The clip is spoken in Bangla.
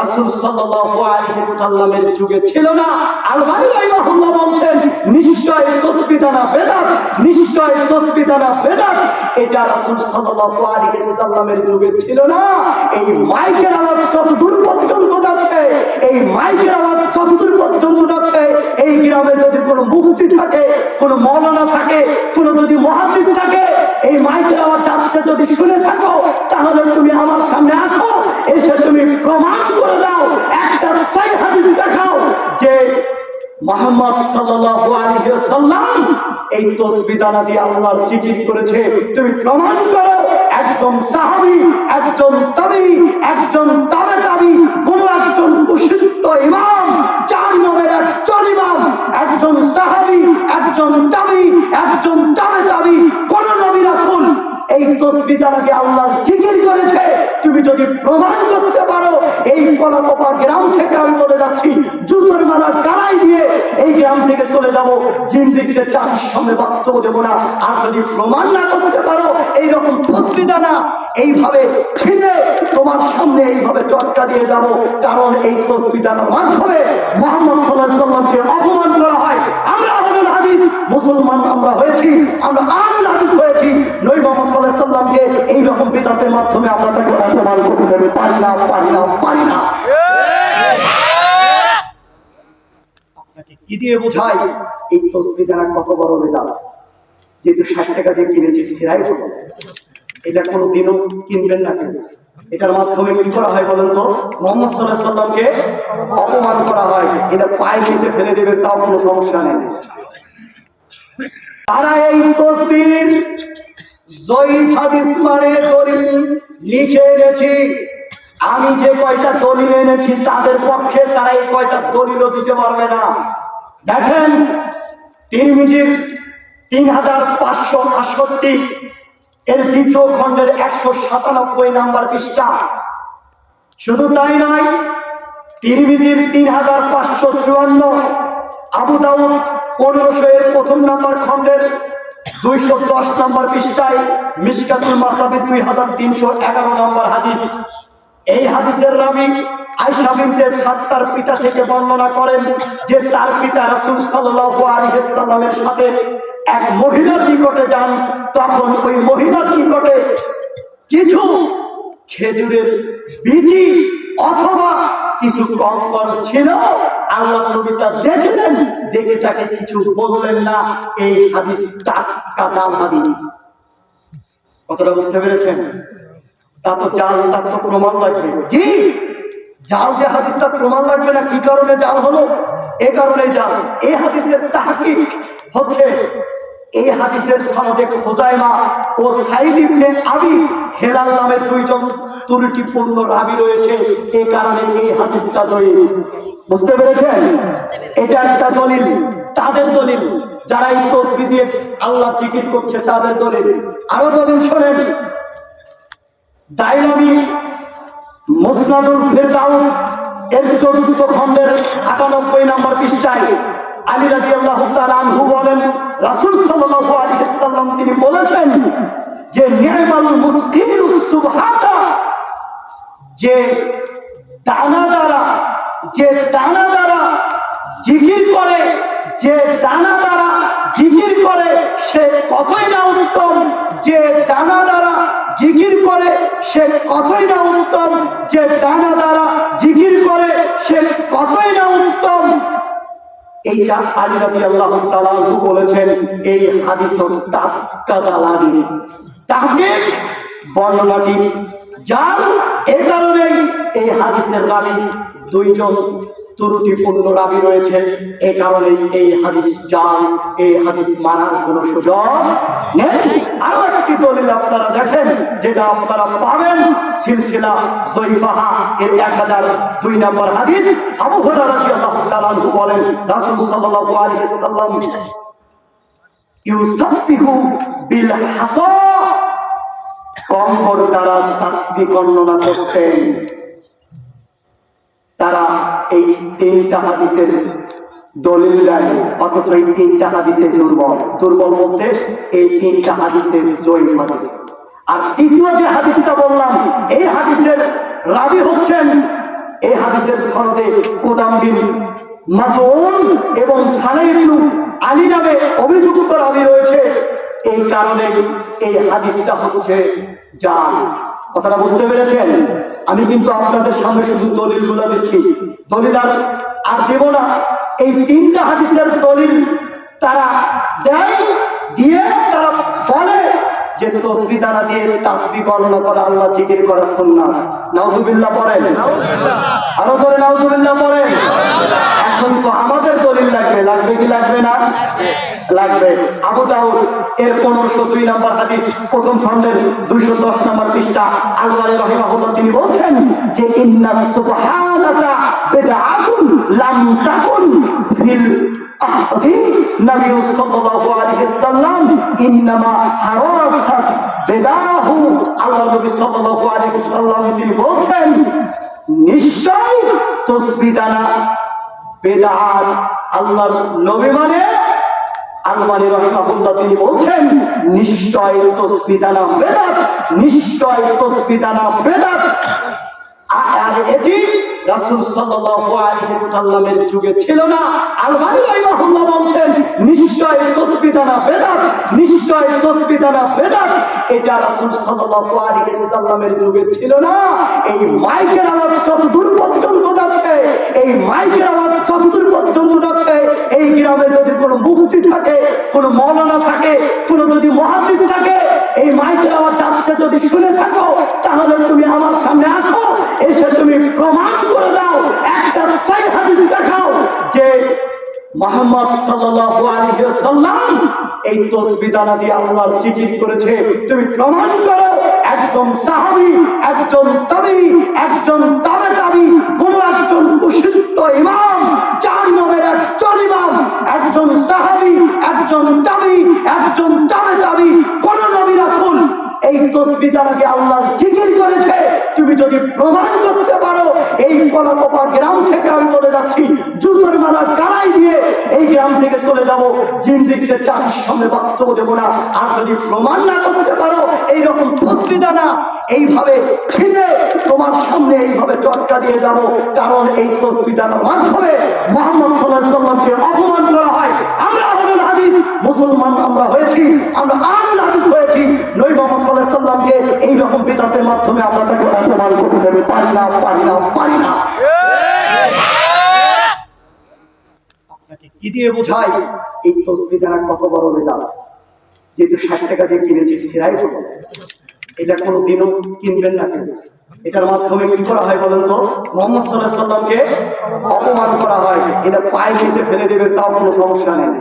রাসূল সাল্লাল্লাহু আলাইহি ওয়াসাল্লামের যুগে ছিল না। আলবানী রাহিমাহুল্লাহ বলছেন নিশ্চয় তাসবিহ দানা বেদাত, নিশ্চয় তাসবিহ দানা বেদাত। এটা রাসূল সাল্লাল্লাহু আলাইহি ওয়াসাল্লামের যুগে ছিল না। এই মাইকের আওয়াজ যতদূর পর্যন্ত যাচ্ছে, এই মাইকের আওয়াজ যতদূর পর্যন্ত যাচ্ছে, এই গ্রামে যদি কোনো মুফতি থাকে, কোনো মাওলানা থাকে, কোনো যদি মুহাদ্দিস থাকে, এই মাইকের আওয়াজ যাচ্ছে যদি শুনে থাকো, তাহলে তুমি আমার সামনে আসো, এসে তুমি প্রমাণ করে দাও, একটা সহিহ হাদিস দেখাও যে মুহাম্মদ সাল্লাল্লাহু আলাইহি ওয়াসাল্লাম এই তাসবিহ দানা দিয়ে আল্লাহর জিকির করেছে। তুমি প্রমাণ করো একজন সাহাবী, একজন তাবী, একজন তাবে, কোন একজন প্রসিদ্ধ ইমাম, জাহান্নামের একজন ইমাম, একজন সাহাবী, একজন তাবী, একজন তাবে, কোন নবী রাসূল এই তাসবিহ দানা দিয়ে আল্লাহর জিকির করেছে। তুমি যদি প্রমাণ করতে পারো, এই কলাকোপা গ্রাম থেকে আমি বলে যাচ্ছি, জুতোর মালা গাড়াই দিয়ে এই গ্রাম থেকে চলে যাবো, জিন্দিগিতে চাঁদের সামনে বক্তব্য দেবো না। আর যদি প্রমাণ না করতে পারো, এইরকম তাসবিহ দানা এইভাবে ছিঁড়ে তোমার সামনে এইভাবে চটকা দিয়ে যাব। কারণ এই তাসবিহ দানার মাধ্যমে মুহাম্মদ সাল্লাল্লাহু আলাইহি ওয়াসাল্লামকে অপমান করা হয়। আমরা আহলুল হাদিস মুসলমান আমরা হয়েছি, আমরা আহলুল হাদিস হয়েছি, নবী মুহাম্মদ সাল্লাল্লাহু আলাইহি ওয়াসাল্লামকে এইরকম বিদআতের মাধ্যমে আমরা তাকে অপমান করতে পারি না, পারি না, পারি না। আপনাকে কি দিয়ে বোঝাই এই তাসবিহ দানা কত বড় বিদআত? যেহেতু 60 টাকা দিয়ে কিনেছি, সেরাই হলো, এটা কোনোদিনও কিনবেন না কেউ। এটার মাধ্যমে কি করা হয় বলেন তো? মুহাম্মদ সাল্লাল্লাহু আলাইহি ওয়াসাল্লামকে অপমান করা হয়। এটা পায়ে নিচে ফেলে দেবে, তাও কোনো সমস্যা নেই। তারা এই তাসবিহ জয়ীফ হাদিস মানে দলিল লিখে এনেছি। আমি যে কয়টা দলিল এনেছি তাদের পক্ষে তারা এই কয়টা দলিলও দিতে পারবে না। দেখেন, তিরমিজির 3568 এর দ্বিতীয় খণ্ডের 197 নাম্বার পৃষ্ঠা। শুধু তাই নয়, তিরমিজির 3554, আবু দাউদ 1500 এর প্রথম নাম্বার খণ্ডের 210 নাম্বার পৃষ্ঠায়, মিশকাতুল মাসাবিহ 2311 নাম্বার হাদিস। এই হাদিসের রাবী আয়েশা বিনতে সাদ তার পিতা থেকে বর্ণনা করেন যে তার পিতা রাসূল সাল্লাল্লাহু আলাইহি ওয়াসাল্লামের সাথে এক মহিলার নিকটে যান। তখন ওই মহিলার নিকটে কিছু খেজুরের বীজি অথবা কিছু কঙ্কর ছিল। আল্লাহ নবী তা দেখলেন, দেখে তাকে কিছু বললেন না। এই হাদিস টাটকা জাল হাদিস। কতটা বুঝতে পেরেছেন? তা তো জাল, তার তো প্রমাণ লাগবে। জি, জাল যে হাদিস, তার প্রমাণ লাগবে না। কি কারণে জাল হলো? এই কারণে জাল। এই হাদিসের তাহকিক হচ্ছে, এই হাদিসের সনদে খুজাইমা ও সাইদ ইবনে আবি হেলাল নামে দুইজন ত্রুটিপূর্ণ রাবী রয়েছে। এই কারণে এই হাদিসটা দলিল। বুঝতে পেরেছেন? এটা একটা দলিল, তাদের দলিল। যারা এই তাসবিহ দিয়ে আল্লাহ জিকির করছে তাদের দলিল। আরো দলিল শোনেন, দাইলামি মুসনাদুল ফিরদাউস এর 4th খণ্ডের 98 নম্বর পৃষ্ঠায় আলী রাদিয়াল্লাহু তাআলা আনহু বলেন, রাসূল সাল্লাল্লাহু আলাইহি ওয়াসাল্লাম তিনি বলেছেন যে নি'মাল মুসকিনুস সুবহাতা, যে দানা দ্বারা জিকির করে, যে দানা দ্বারা জিকির করে সে কতই না উত্তম, যে দানা দ্বারা জিকির করে সে কতই না উত্তম, যে দানা দ্বারা জিকির করে সে কতই না উত্তম। এইটা আলী রাদিয়াল্লাহু তাআলা আনহু বলেছেন। এই হাদিসের টাটকা জাল হাদিস, তাহকিক বর্ণনাটি জাল। এই কারণেই এই হাদিসের রাবী দুইজন ত্রুটিপূর্ণ রাবী রয়েছে। এই কারণেই এই হাদিস জাল, এই হাদিস মানার কোনো সুযোগ নেই। আরো একটি দলিল আপনারা দেখেন, যেটা আপনারা পাবেন সিলসিলা জয়ীফাহা এর 1002 নম্বর হাদিস। আবু হুরায়রা রাদিয়াল্লাহু তাআলা আনহু বলেন, রাসূল সাল্লাল্লাহু আলাইহি ওয়াসাল্লাম ইউসাব্বিহু বিল হাসা, কঙ্কর দ্বারা তাসবিহ বর্ণনা করতেন। তারা এই 3টা হাদিসের দলিল দেয়, অথচ এই 3টা হাদিসে দুর্বল বলতে এই 3টা হাদিসের জয়ীফ হাদিস। আর তৃতীয় যে হাদিসটা বললাম, এই হাদিসের রাবী হচ্ছেন এই হাদিসের সনদে কুদাম বিন মাসউন এবং সালেহ ইবনে আলী নামে অভিযুক্ত রাবী রয়েছে। এই কারণে এই হাদিসটা হচ্ছে জাল। কথাটা বুঝতে পেরেছেন? আমি কিন্তু আপনাদের সামনে শুধু দলিলগুলো দিচ্ছি, দলিল আর দেব না। এই তিনটা হাদিসের দলিল তারা দেয়, দিয়ে তারা বলে যে তসবিহ দ্বারা দিয়ে তাসবিহ গণনা করা, আল্লাহ জিকির করা সুন্নাহ। নাউযুবিল্লাহ পড়েন, আরো করে নাউযুবিল্লাহ পড়েন। এখন তো আমাদের দলিল লাগবে, লাগবে কি লাগবে না? লাগবে। আবু দাউদ এর 1502 নম্বর হাদিস, প্রথম খণ্ডের 210 নম্বর পৃষ্ঠা, আল-বানী রাহিমাহুল্লাহ তিনি বলছেন যে ইন্না সুবহানাকা বিদআতুন লাম তাকুন ফিল আহদি নবী সাল্লাল্লাহু আলাইহি ওয়াসাল্লাম ইন্নামা হারাসাত বিদাহু। আল্লাহ নবী সাল্লাল্লাহু আলাইহি ওয়াসাল্লাম তিনি বলছেন নিশ্চয় তাসবিহ দানা বেদাত। আল্লাহর নবী মানে আল-বানী রাহিমাহুল্লাহ তিনি বলছেন নিশ্চয় তাসবিহ দানা বেদাত, নিশ্চয় তাসবিহ দানা বেদাত। আর এটি রাসূল সাল্লাল্লাহু আলাইহি ওয়াসাল্লামের যুগে ছিল না। আল-বানী রাহিমাহুল্লাহ বলছেন নিশ্চয় তাসবিহ দানা বেদাত, নিশ্চয় তাসবিহ দানা বেদাত। এটা রাসূল সাল্লাল্লাহু আলাইহি ওয়াসাল্লামের যুগে ছিল না। এই মাইকের আওয়াজ যতদূর পর্যন্ত যাচ্ছে, এই মাইকের আওয়াজ যতদূর পর্যন্ত যাচ্ছে, এই গ্রামে যদি কোনো মুফতি থাকে, কোনো মাওলানা থাকে, কোনো যদি মুহাদ্দিস থাকে, এই মাইকের আওয়াজ যাচ্ছে যদি শুনে থাকো, তাহলে তুমি আমার সামনে আসো, এসে তুমি প্রমাণ করে দাও, একটা সহিহ হাদিস দেখাও যে মুহাম্মদ সাল্লাল্লাহু আলাইহি ওয়াসাল্লাম এই তাসবিহ দানা দিয়ে আল্লাহর জিকির করেছে। তুমি প্রমাণ করো একজন সাহাবী, একজন তাবী, একজন তাবে তাবী, কোন একজন প্রসিদ্ধ ইমাম, চার নবের একজন ইমাম, একজন সাহাবী, একজন তাবী, একজন তাবে তাবী, কোন নবী রাসূল এই তাসবিহ দানা দিয়ে আল্লাহর জিকির করেছে। তুমি যদি প্রমাণ করতে পারো, এই কলাকোপা গ্রাম থেকে আমি চলে যাচ্ছি, জুতোর মালা গাড়াই দিয়ে এই গ্রাম থেকে চলে যাব, জিন্দিগিতে চাকরির সামনে বক্তব্য দেবো না। আর যদি প্রমাণ না করতে পারো, এইরকম তাসবিহ দানা এইভাবে ছিঁড়ে তোমার সামনে এইভাবে চটকা দিয়ে যাব। কারণ এই তাসবিহ দানার মাধ্যমে মুহাম্মদ সাল্লাল্লাহু আলাইহি ওয়াসাল্লামকে অপমান করা হয়। আমরা আহলুল হাদিস মুসলমান আমরা হয়েছি, আমরা আহলুল হাদিস হয়েছি, নবী মুহাম্মদ সাল্লাল্লাহু আলাইহি ওয়াসাল্লামকে এইরকম বিদআতের মাধ্যমে আমরা তাকে অপমান করতে পারি না, পারি না, পারি না। আপনাকে কি দিয়ে বোঝাই এই তাসবিহ দানা কত বড় বিদআত? যেহেতু 60 টাকা দিয়ে কিনেছি, সেরাই হলো, এটা কোনোদিনও কিনবেন না কেন। এটার মাধ্যমে কি করা হয় বলেন তো? মুহাম্মদ সাল্লাল্লাহু আলাইহি ওয়াসাল্লামকে অপমান করা হয়। এটা পায়ে নিচে ফেলে দেবে, তাও কোনো সমস্যা নেই।